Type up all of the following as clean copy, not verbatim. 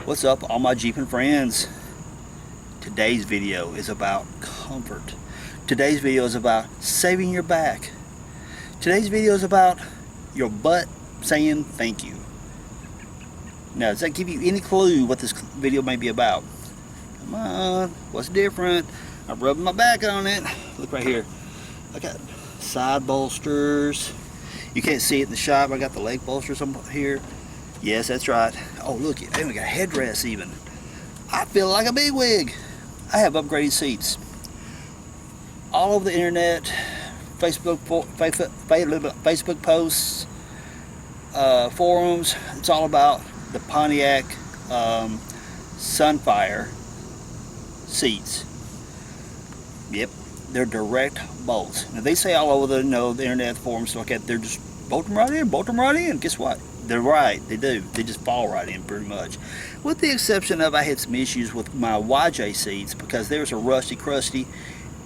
What's up, all my Jeeping friends? Today's video is about comfort. Today's video is about saving your back. Today's video is about your butt saying thank you. Now, does that give you any clue what this video may be about? Come on, what's different? I'm rubbing my back on it. Look right here. I got side bolsters. You can't see it in the shop. I got the leg bolsters on here. Yes, that's right. Oh, look, and we got headrests even. I feel like a bigwig. I have upgraded seats. All over the internet, Facebook posts, forums. It's all about the Pontiac Sunfire seats. Yep, they're direct bolts. Now they say all over the the internet forums like that, they're just bolt them right in. Guess what? They're right, they do. They just fall right in pretty much. With the exception of I had some issues with my YJ seats because there's a rusty crusty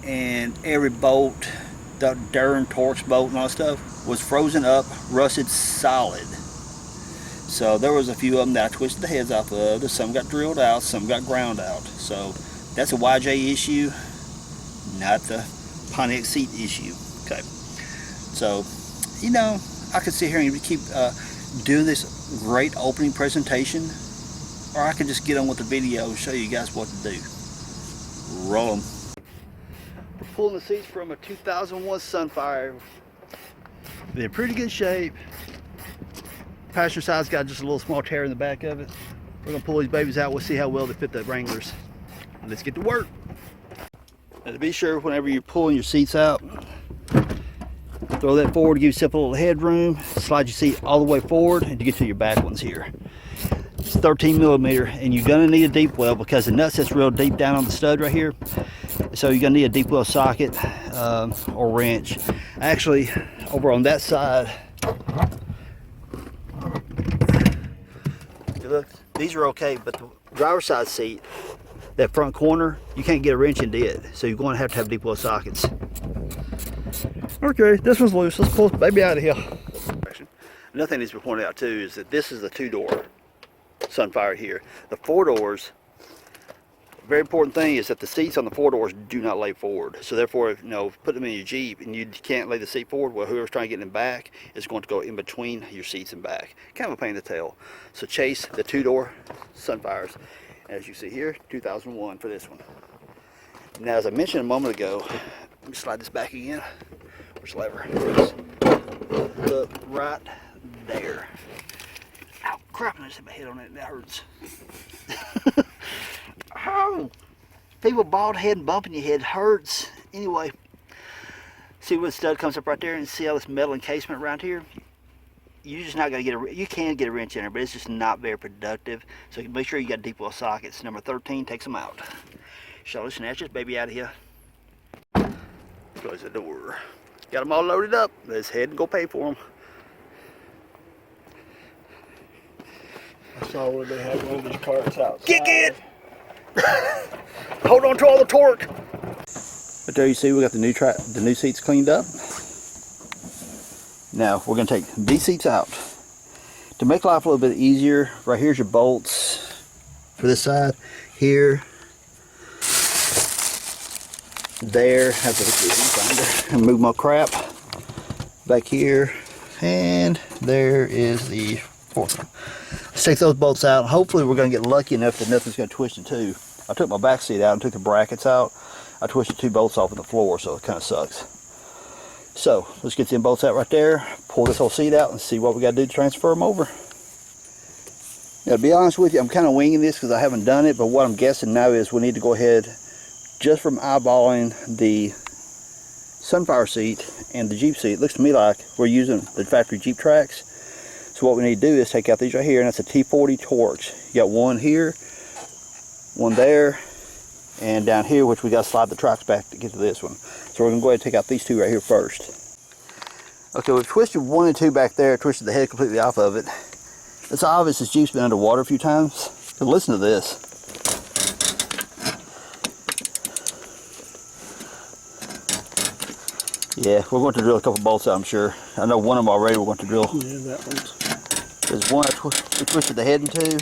and every bolt, the darn Torx bolt and all that stuff was frozen up, rusted solid. So there was a few of them that I twisted the heads off of. Some got drilled out, some got ground out. So that's a YJ issue, not the Pontiac seat issue. Okay. So, you know, I could sit here and keep doing this great opening presentation, or I could just get on with the video and show you guys what to do. Roll them. We're pulling the seats from a 2001 Sunfire. They're in pretty good shape. Passenger side's got just a little small tear in the back of it. We're gonna pull these babies out. We'll see how well they fit the Wranglers. Let's get to work. Now, to be sure, whenever you're pulling your seats out, throw that forward, give yourself a little headroom, slide your seat all the way forward, and you get to your back ones here. It's 13 millimeter, and you're gonna need a deep well because the nut sits real deep down on the stud right here. So you're gonna need a deep well socket or wrench. Actually, over on that side, look, these are okay, but the driver's side seat, that front corner, you can't get a wrench into it. So you're going to have deep well sockets. Okay, this one's loose. Let's pull this baby out of here. Another thing that needs to be pointed out too is that this is the two-door Sunfire here. The four doors, very important thing is that the seats on the four doors do not lay forward. So therefore, you know, put them in your Jeep and you can't lay the seat forward, well, whoever's trying to get in back is going to go in between your seats and back. Kind of a pain in the tail. So chase the two-door Sunfires. As you see here, 2001 for this one. Now, as I mentioned a moment ago, let me slide this back again. Where's the lever? Look right there. Ow, crap, I just hit my head on it. That hurts. Oh, people bald head and bumping your head hurts. Anyway, see where the stud comes up right there and see all this metal encasement around here? You're just not going to get you can get a wrench in there, but it's just not very productive. So make sure you got deep well sockets. Number 13 takes them out. Shall we snatch this baby out of here? Close the door. Got them all loaded up. Let's head and go pay for them. I saw where they had one of these carts outside. Kick it! Hold on to all the torque. But there you see we got the new seats cleaned up. Now we're going to take these seats out. To make life a little bit easier, right here's your bolts for this side. Here, there, have to find and move my crap back here, and there is the fourth one. Let's take those bolts out. Hopefully we're going to get lucky enough that nothing's going to twist in two. I took my back seat out and took the brackets out. I twisted two bolts off on the floor, so it kind of sucks. So let's get them bolts out right there, pull this whole seat out and see what we got to do to transfer them over. Now, to be honest with you, I'm kind of winging this because I haven't done it, but what I'm guessing now is we need to go ahead, just from eyeballing the Sunfire seat and the Jeep seat, it looks to me like we're using the factory Jeep tracks. So what we need to do is take out these right here, and that's a T40 Torx. You got one here, one there, and down here, which we got to slide the tracks back to get to this one. So we're going to go ahead and take out these two right here first. Okay, we've twisted 1 and 2 back there, twisted the head completely off of it. It's obvious this Jeep's been underwater a few times. But listen to this. Yeah, we're going to drill a couple bolts out, I'm sure. I know one of them already we're going to drill. Yeah, that one's. There's one we twisted the head in two.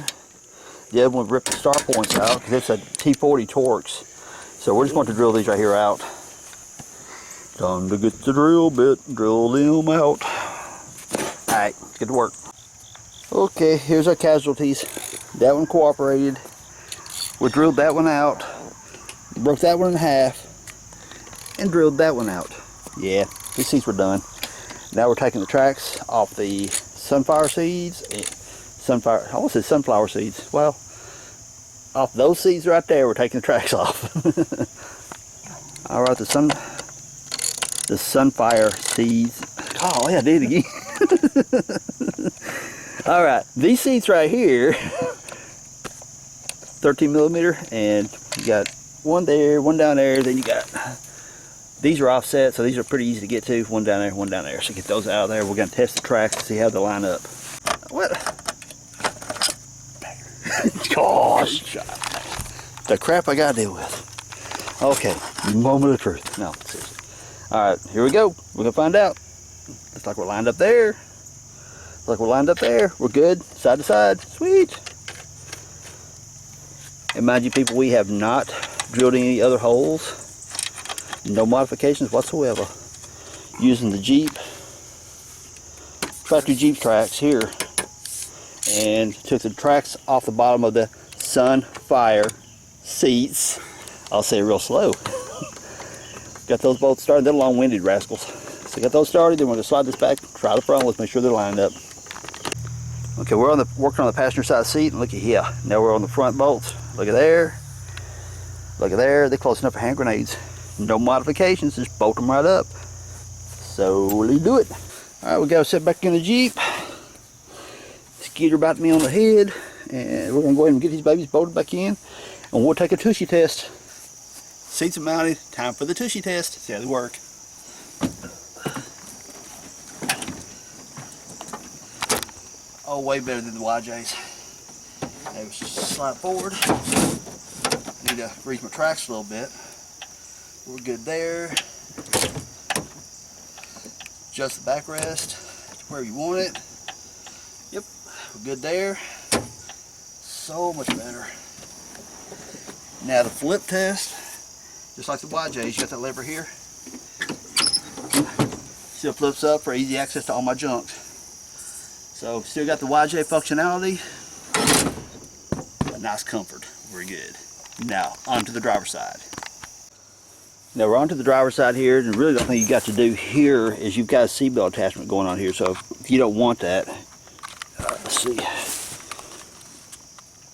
The other one ripped the star points out because it's a T40 Torx. So we're just going to drill these right here out. Time to get the drill bit, drill them out. Alright, let's get to work. Okay, here's our casualties. That one cooperated. We drilled that one out. Broke that one in half. And drilled that one out. Yeah, these seats were done. Now we're taking the tracks off the sunfire seeds. I almost said sunflower seeds. Well, off those seeds right there, we're taking the tracks off. Alright, the sunfire seeds. Oh yeah, I did it again. Alright, these seats right here, 13 millimeter, and you got one there, one down there, then you got, these are offset, so these are pretty easy to get to. One down there, one down there. So get those out of there. We're going to test the tracks to see how they line up. What? Gosh. The crap I got to deal with. Okay, moment of truth. No, seriously. Alright, here we go. We're going to find out. Looks like we're lined up there. Looks like we're lined up there. We're good. Side to side. Sweet. And mind you, people, we have not drilled any other holes. No modifications whatsoever. Using the Jeep, factory Jeep tracks here, and took the tracks off the bottom of the Sunfire seats. I'll say it real slow. Got those both started. They're long-winded rascals. So got those started. Then we're going to slide this back, try the front. Let's make sure they're lined up. Okay, we're working on the passenger side seat, and look at here. Now we're on the front bolts. Look at there. Look at there. They're close enough for hand grenades. No modifications, just bolt them right up. Slowly do it. Alright, we got to sit back in the Jeep. Skeeter about to me on the head. And we're going to go ahead and get these babies bolted back in. And we'll take a tushy test. Seats are mounted. Time for the tushy test. See how they work. Oh, way better than the YJs. They was just slide forward. Need to grease my tracks a little bit. We're good there. Adjust the backrest to where you want it. Yep, we're good there. So much better. Now the flip test, just like the YJs, you got that lever here. Still flips up for easy access to all my junk. So still got the YJ functionality, but nice comfort. Very good. Now onto the driver's side. Now we're onto the driver's side here, and really the only thing you got to do here is you've got a seatbelt attachment going on here. So if you don't want that, let's see,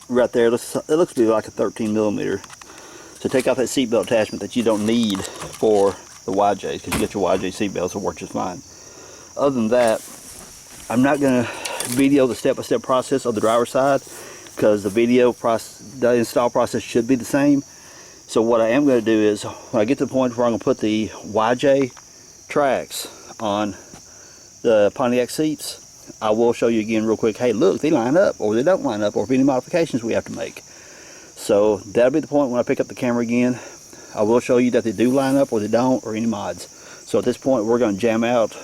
right there, it looks to be like a 13 millimeter. So take off that seatbelt attachment that you don't need for the YJs, because you get your YJ seatbelts, it'll work just fine. Other than that, I'm not going to video the step-by-step process of the driver's side, because the install process should be the same. So what I am going to do is, when I get to the point where I'm going to put the YJ tracks on the Pontiac seats, I will show you again real quick, hey look, they line up, or they don't line up, or if any modifications we have to make. So that'll be the point when I pick up the camera again. I will show you that they do line up, or they don't, or any mods. So at this point we're going to jam out,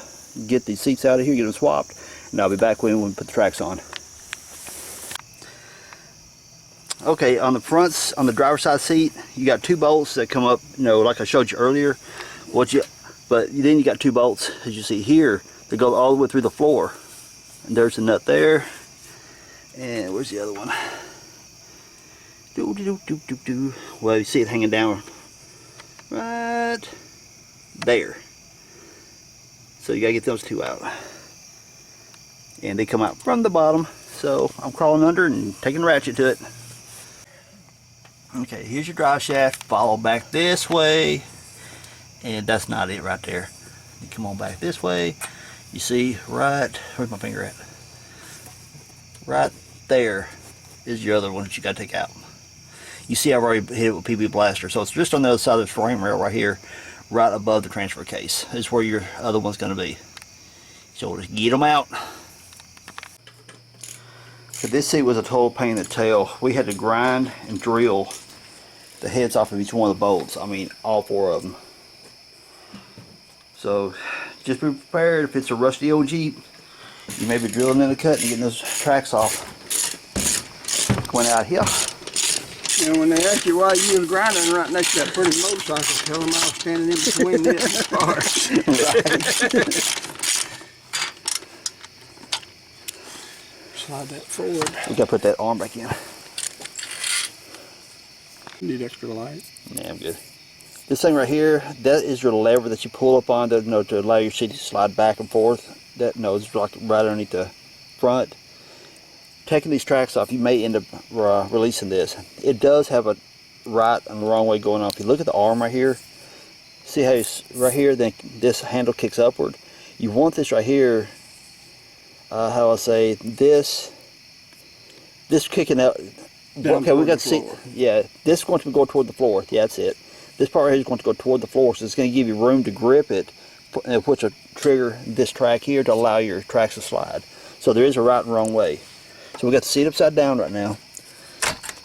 get these seats out of here, get them swapped, and I'll be back when we put the tracks on. Okay, on the fronts, on the driver's side seat, you got two bolts that come up, you know, like I showed you earlier. But then you got two bolts, as you see here, that go all the way through the floor. And there's a nut there. And where's the other one? Well, you see it hanging down right there. So you gotta get those two out. And they come out from the bottom. So I'm crawling under and taking a ratchet to it. Okay, here's your drive shaft. Follow back this way, and that's not it right there. You come on back this way. You see, right, where's my finger at? Right there is your other one that you got to take out. You see, I've already hit it with PB Blaster, so it's just on the other side of the frame rail right here, right above the transfer case. Is where your other one's going to be. So we'll just get them out. So this seat was a total pain in the tail. We had to grind and drill the heads off of each one of the bolts. I mean, all four of them. So just be prepared. If it's a rusty old Jeep, you may be drilling in the cut and getting those tracks off. going out here. And when they ask you why you was grinding right next to that pretty motorcycle, tell them I was standing in between it and the car. Slide that forward. We gotta put that arm back in. Need extra light? Yeah, I'm good. This thing right here, that is your lever that you pull up on to, to allow your seat to slide back and forth. That is like right underneath the front. Taking these tracks off, you may end up releasing this. It does have a right and wrong way going on. If you look at the arm right here, see how it's right here, then this handle kicks upward. You want this right here, how I say, this kicking out. Okay, we got to see. Yeah, this is going to go toward the floor. Yeah, that's it. This part right here is going to go toward the floor, so it's going to give you room to grip it, which will trigger this track here to allow your tracks to slide. So there is a right and wrong way. So we got the seat upside down right now.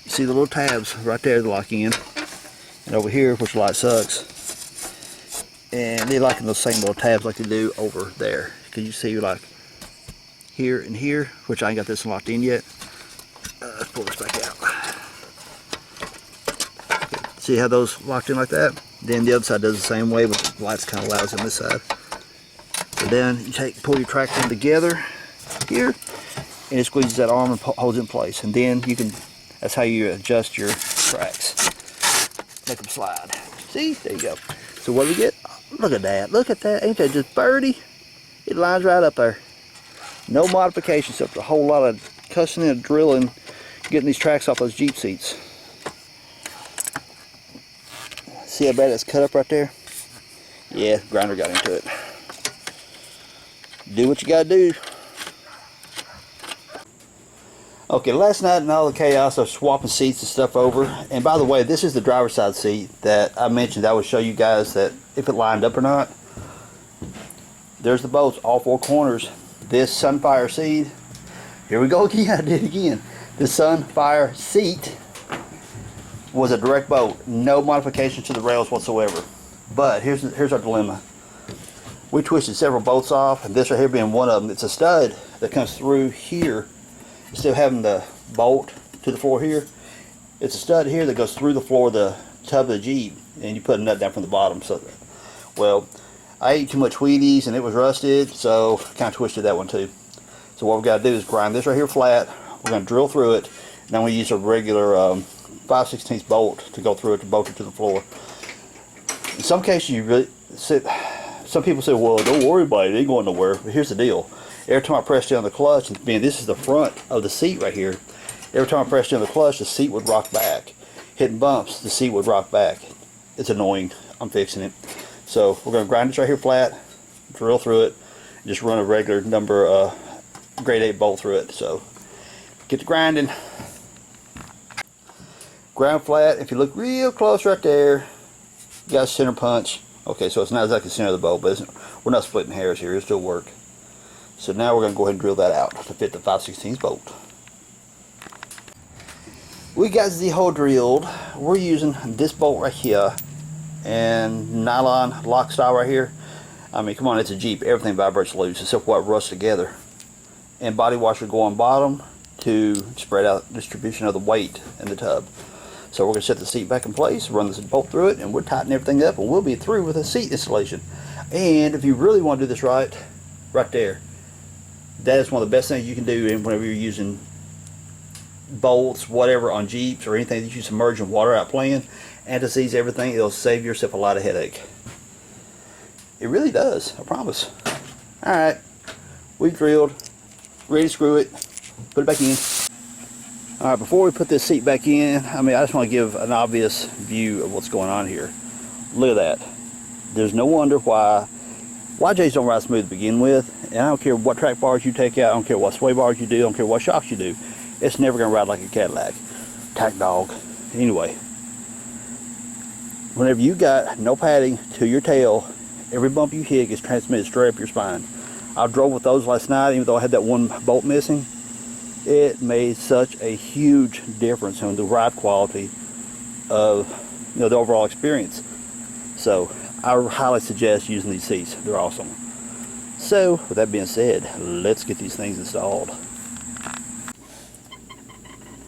You see the little tabs right there to lock in, and over here, which light sucks. And they like in those same little tabs like they do over there. Can you see like here and here, which I ain't got this locked in yet. Let's pull this back out. See how those locked in like that? Then the other side does the same way, but the light's kind of loud on this side. So then you pull your tracks in together here, and it squeezes that arm and holds it in place. And then you can, that's how you adjust your tracks. Make them slide. See? There you go. So what do we get? Look at that. Look at that. Ain't that just birdie? It lines right up there. No modifications, except a whole lot of cussing and drilling, getting these tracks off those Jeep seats. See how bad it's cut up right there? Yeah, grinder got into it. Do what you gotta do. Okay, last night in all the chaos of swapping seats and stuff over, and by the way, this is the driver's side seat that I mentioned I would show you guys that if it lined up or not. There's the bolts, all four corners. This Sunfire seat, here we go again, I did it again. The Sunfire seat was a direct bolt, no modifications to the rails whatsoever. But here's our dilemma. We twisted several bolts off, and this right here being one of them. It's a stud that comes through here. Instead of having the bolt to the floor here, it's a stud here that goes through the floor of the tub of the Jeep, and you put a nut down from the bottom. So, well, I ate too much Wheaties and it was rusted, so kind of twisted that one too. So what we've got to do is grind this right here flat. We're going to drill through it, and then we use a regular 5/16 bolt to go through it to bolt it to the floor. In some cases, you really some people say, well, don't worry about it, it ain't going nowhere. But here's the deal. Every time I press down the clutch, and being this is the front of the seat right here, every time I press down the clutch, the seat would rock back. Hitting bumps, the seat would rock back. It's annoying. I'm fixing it. So we're going to grind this right here flat, drill through it, and just run a regular number grade 8 bolt through it. So get to grinding. Grind flat. If you look real close right there, you got a center punch. Okay, so it's not exactly the center of the bolt, but we're not splitting hairs here. It'll still work. So now we're going to go ahead and drill that out to fit the 5/16 bolt. We got the hole drilled. We're using this bolt right here and nylon lock style right here. I mean, come on, it's a Jeep. Everything vibrates loose except what rusts together. And body washer go on bottom to spread out distribution of the weight in the tub. So we're going to set the seat back in place, run this bolt through it, and we'll tighten everything up, and we'll be through with the seat installation. And if you really want to do this right there, that is one of the best things you can do whenever you're using bolts, whatever, on Jeeps or anything that you submerge in water out playing. Anti-seize everything. It'll save yourself a lot of headache. It really does, I promise. Alright, we've drilled, ready to screw it, put it back in. Alright, before we put this seat back in, I just want to give an obvious view of what's going on here. Look at that. There's no wonder why YJs don't ride smooth to begin with, and I don't care what track bars you take out, I don't care what sway bars you do, I don't care what shocks you do. It's never going to ride like a Cadillac. Tack dog. Anyway, whenever you got no padding to your tail, every bump you hit gets transmitted straight up your spine. I drove with those last night, even though I had that one bolt missing. It made such a huge difference in the ride quality of the overall experience. So I highly suggest using these seats. They're awesome. So with that being said, let's get these things installed.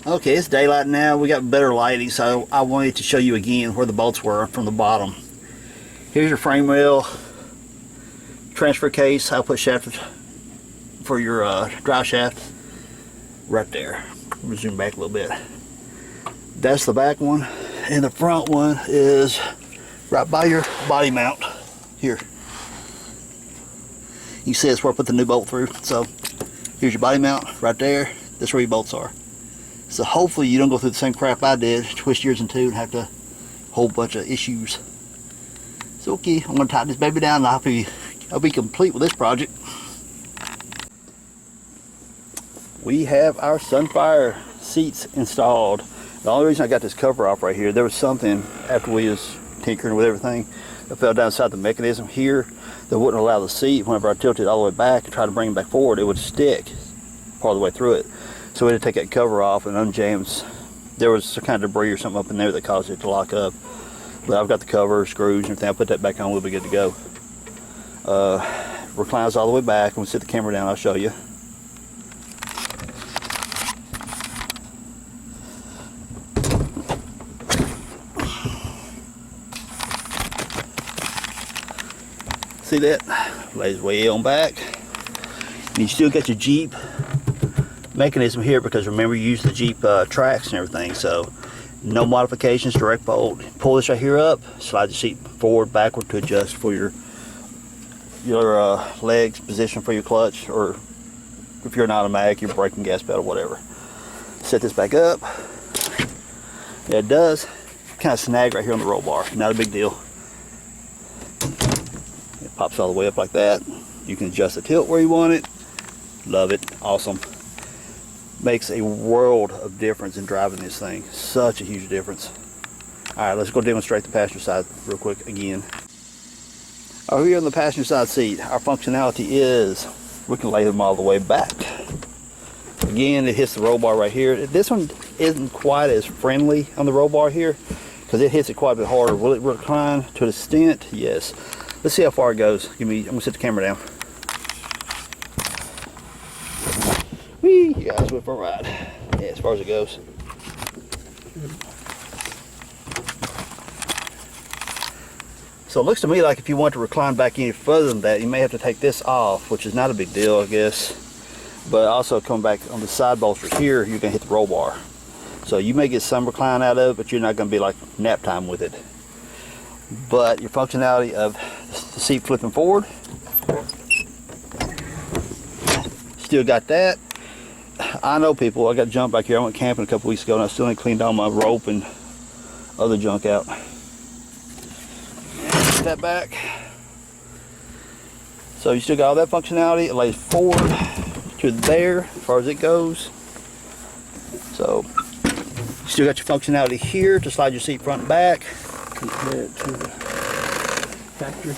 Okay, it's daylight now. We got better lighting, so I wanted to show you again where the bolts were from the bottom. Here's your frame rail, transfer case, output shaft for your drive shaft, right there. I'm gonna zoom back a little bit. That's the back one, and the front one is right by your body mount here. You see it's where I put the new bolt through. So here's your body mount right there. That's where your bolts are. So hopefully you don't go through the same crap I did, twist yours in two and have to whole bunch of issues. So okay, I'm gonna tighten this baby down and I'll be complete with this project. We have our Sunfire seats installed. The only reason I got this cover off right here, there was something after we was tinkering with everything that fell down inside the mechanism here that wouldn't allow the seat, whenever I tilted it all the way back and tried to bring it back forward, it would stick part of the way through it. So we had to take that cover off and unjam. There was some kind of debris or something up in there that caused it to lock up. But I've got the cover, screws, and everything. I'll put that back on, we'll be good to go. Reclines all the way back, and we'll sit the camera down, I'll show you. See that? Lays way on back. And you still got your Jeep mechanism here, because remember you use the Jeep tracks and everything, so no modifications, direct bolt. Pull this right here up, slide the seat forward, backward to adjust for your legs, position for your clutch, or if you're an automatic, your braking gas pedal, whatever. Set this back up. Yeah, it does kind of snag right here on the roll bar, not a big deal. It pops all the way up like that. You can adjust the tilt where you want it. Love it, awesome. Makes a world of difference in driving this thing. Such a huge difference. Alright, let's go demonstrate the passenger side real quick again. Over here on the passenger side seat, our functionality is we can lay them all the way back. Again, it hits the roll bar right here. This one isn't quite as friendly on the roll bar here because it hits it quite a bit harder. Will it recline to an extent? Yes. Let's see how far it goes. I'm gonna set the camera down. Whee, you guys went for a ride. Yeah, as far as it goes. So it looks to me like if you want to recline back any further than that, you may have to take this off, which is not a big deal, I guess. But also coming back on the side bolsters here, you're gonna hit the roll bar. So you may get some recline out of it, but you're not gonna be like nap time with it. But your functionality of the seat flipping forward, still got that. I know people, I got junk back here. I went camping a couple weeks ago and I still ain't cleaned all my rope and other junk out. Put that back. So you still got all that functionality. It lays forward to there as far as it goes. So you still got your functionality here to slide your seat front and back. Compare it to the factory.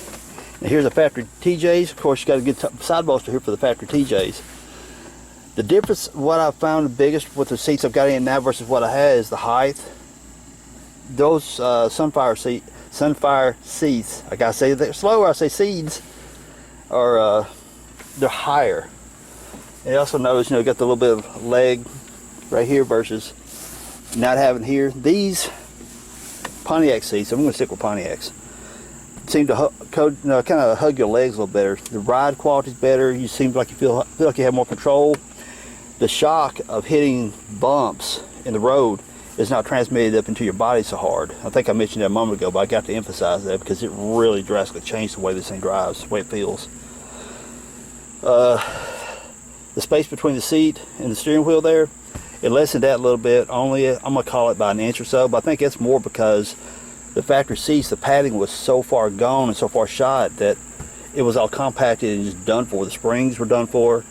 Now here's the factory TJs. Of course, you got a good side bolster here for the factory TJs. The difference, what I found the biggest with the seats I've got in now versus what I had, is the height. Those Sunfire seats, I gotta say they're slower. I say seeds are they're higher. And you also notice, you know, got the little bit of leg right here versus not having here. These Pontiac seats, I'm going to stick with Pontiacs, seem to kind of hug your legs a little better. The ride quality is better. You seem like you feel like you have more control. The shock of hitting bumps in the road is not transmitted up into your body so hard. I think I mentioned that a moment ago, but I got to emphasize that because it really drastically changed the way this thing drives, the way it feels. The space between the seat and the steering wheel there, it lessened that a little bit. Only, I'm going to call it by an inch or so, but I think it's more because the factory seats, the padding was so far gone and so far shot that it was all compacted and just done for. The springs were done for.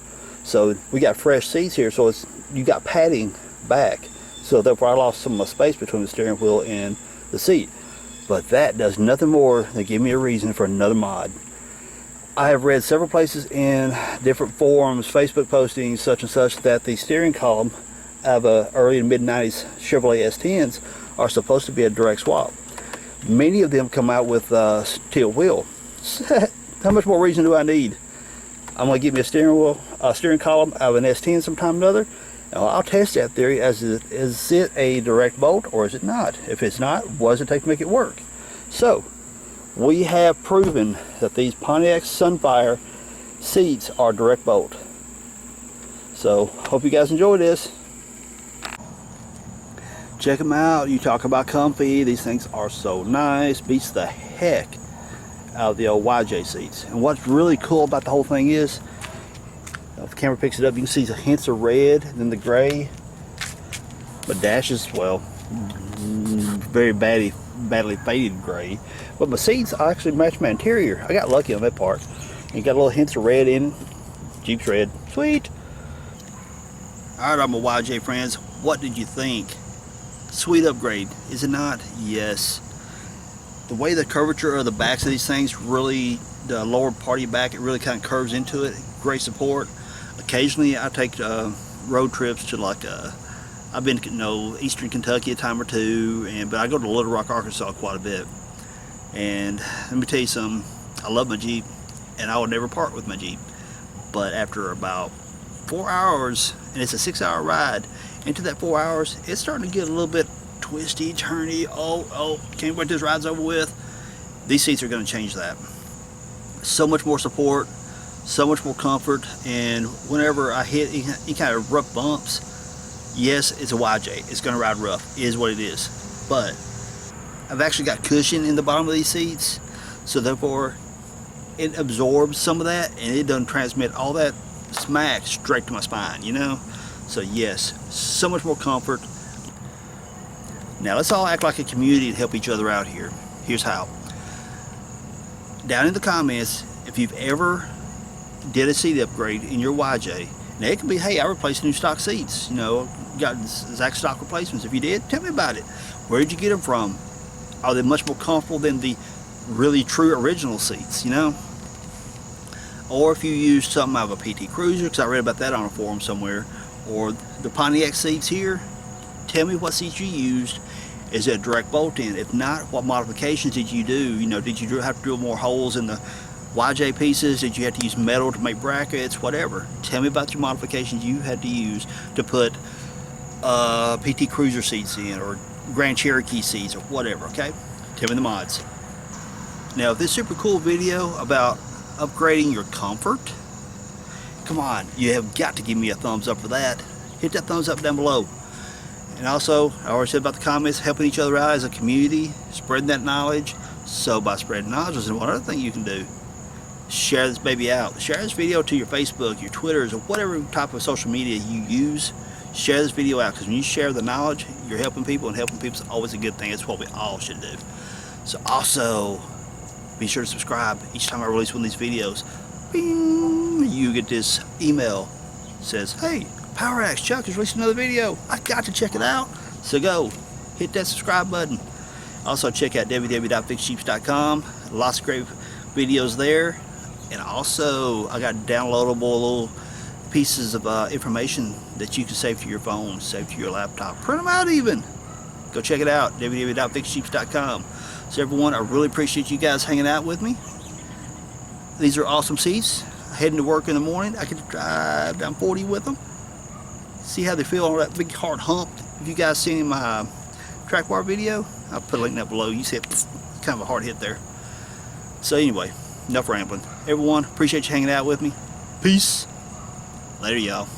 So we got fresh seats here, so you got padding back. So therefore I lost some of my space between the steering wheel and the seat. But that does nothing more than give me a reason for another mod. I have read several places in different forums, Facebook postings, such and such, that the steering column of early and mid 90s Chevrolet S10s are supposed to be a direct swap. Many of them come out with tilt wheel. How much more reason do I need? I'm going to give me a steering column out of an S10 sometime or another, Now, I'll test that theory as is it a direct bolt or is it not? If it's not, what does it take to make it work? So, we have proven that these Pontiac Sunfire seats are direct bolt. So, hope you guys enjoy this. Check them out. You talk about comfy. These things are so nice. Beats the heck out of the old YJ seats. And what's really cool about the whole thing is, if the camera picks it up, you can see the hints of red and then the gray. But dash is, well, very badly faded gray. But my seats actually match my interior. I got lucky on that part. And got little hints of red in. Jeep's red. Sweet. Alright, all my YJ friends, what did you think? Sweet upgrade, is it not? Yes. The way the curvature of the backs of these things really, the lower part of your back, it really kind of curves into it. Great support. Occasionally I take road trips to like, I've been to Eastern Kentucky a time or two, but I go to Little Rock, Arkansas quite a bit. And let me tell you something, I love my Jeep and I would never part with my Jeep. But after about 4 hours, and it's a 6-hour ride, into that 4 hours, it's starting to get a little bit twisty, turny. Oh, can't wait till this ride's over with. These seats are going to change that. So much more support, so much more comfort, and whenever I hit any kind of rough bumps, yes, it's a YJ. It's going to ride rough. It is what it is. But I've actually got cushion in the bottom of these seats, so therefore it absorbs some of that, and it doesn't transmit all that smack straight to my spine, you know? So yes, so much more comfort. Now let's all act like a community and help each other out here. Here's how. Down in the comments, if you've ever did a seat upgrade in your YJ, now it could be, hey, I replaced new stock seats, you know, got exact stock replacements. If you did, tell me about it. Where did you get them from? Are they much more comfortable than the really true original seats, you know? Or if you used something out of a PT Cruiser, because I read about that on a forum somewhere, or the Pontiac seats here, tell me what seats you used. Is it a direct bolt in? If not, what modifications did you do? You know, did you have to drill more holes in the YJ pieces? Did you have to use metal to make brackets? Whatever. Tell me about your modifications you had to use to put PT Cruiser seats in, or Grand Cherokee seats, or whatever, okay? Tell me the mods. Now, if this super cool video about upgrading your comfort, come on, you have got to give me a thumbs up for that. Hit that thumbs up down below. And also, I already said about the comments, helping each other out as a community, spreading that knowledge. So by spreading knowledge, there's one other thing you can do. Share this baby out. Share this video to your Facebook, your Twitters, or whatever type of social media you use. Share this video out, because when you share the knowledge, you're helping people, and helping people is always a good thing. It's what we all should do. So also, be sure to subscribe. Each time I release one of these videos, bing, you get this email. It says, hey, Power Axe Chuck is releasing another video. I got to check it out. So go, hit that subscribe button. Also check out www.fixjeeps.com. Lots of great videos there. And also, I got downloadable little pieces of information that you can save to your phone, save to your laptop. Print them out even. Go check it out, www.fixjeeps.com. So everyone, I really appreciate you guys hanging out with me. These are awesome seats. Heading to work in the morning, I could drive down 40 with them. See how they feel on that big hard hump. If you guys seen my track bar video, I'll put a link down below. You see it's kind of a hard hit there. So anyway, enough rambling. Everyone, appreciate you hanging out with me. Peace. Later, y'all.